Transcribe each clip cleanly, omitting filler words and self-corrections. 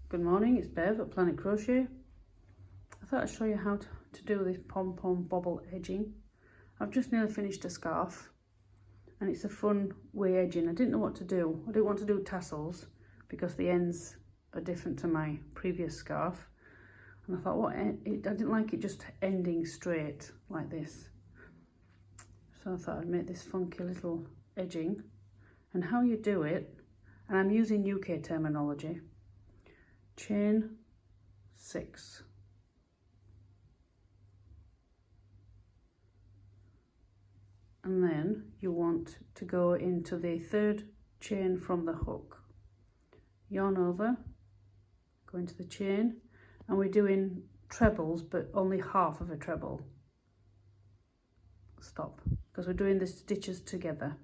Good morning, it's Bev at Planetcrochet. I thought I'd show you how to do this pom-pom bobble edging. I've just nearly finished a scarf and it's a fun way edging. I didn't know what to do. I didn't want to do tassels because the ends are different to my previous scarf. And I thought, I didn't like it just ending straight like this. So I thought I'd make this funky little edging. And how you do it, and I'm using UK terminology, chain 6. And then you want to go into the third chain from the hook. Yarn over, go into the chain, and we're doing trebles, but only half of a treble. Stop, because we're doing the stitches together.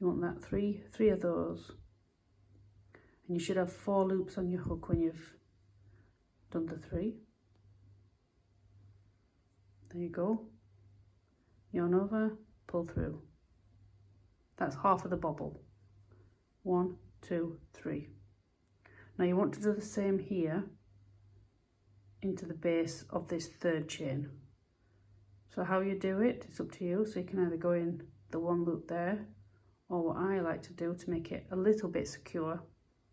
You want that three of those. And you should have 4 loops on your hook when you've done the 3. There you go. Yarn over, pull through. That's half of the bobble. 1, 2, 3. Now you want to do the same here into the base of this third chain. So how you do it, it's up to you. So you can either go in the 1 loop there, or what I like to do to make it a little bit secure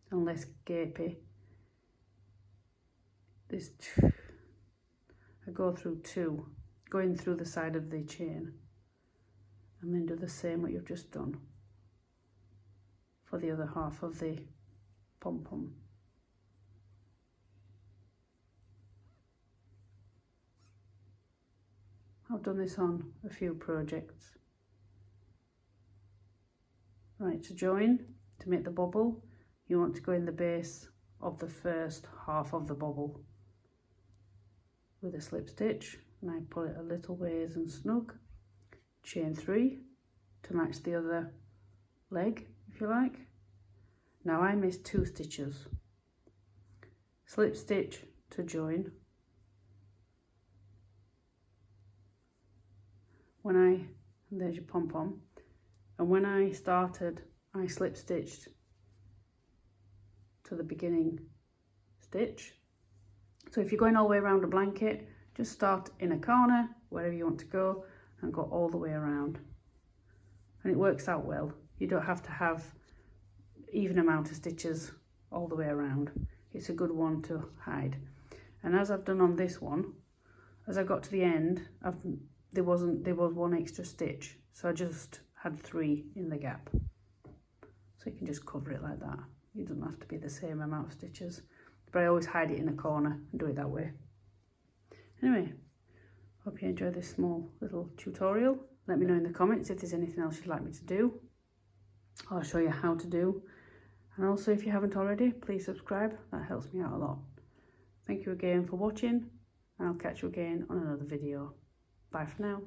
and less gapey, I go through 2, going through the side of the chain, and then do the same what you've just done for the other half of the pom-pom. I've done this on a few projects. Right, to join, to make the bobble, you want to go in the base of the first half of the bobble with a slip stitch, and I pull it a little ways and snug, chain 3 to match the other leg, if you like. Now I missed 2 stitches, slip stitch to join. And there's your pom-pom, and when I started, I slip stitched to the beginning stitch. So if you're going all the way around a blanket, just start in a corner, wherever you want to go, and go all the way around. And it works out well. You don't have to have even amount of stitches all the way around. It's a good one to hide. And as I've done on this one, as I got to the end, there was 1 extra stitch, so I just had 3 in the gap. So you can just cover it like that. It doesn't have to be the same amount of stitches, but I always hide it in a corner and do it that way. Anyway, hope you enjoy this small little tutorial. Let me know in the comments if there's anything else you'd like me to do. I'll show you how to do. And also, if you haven't already, please subscribe. That helps me out a lot. Thank you again for watching, and I'll catch you again on another video. Bye for now.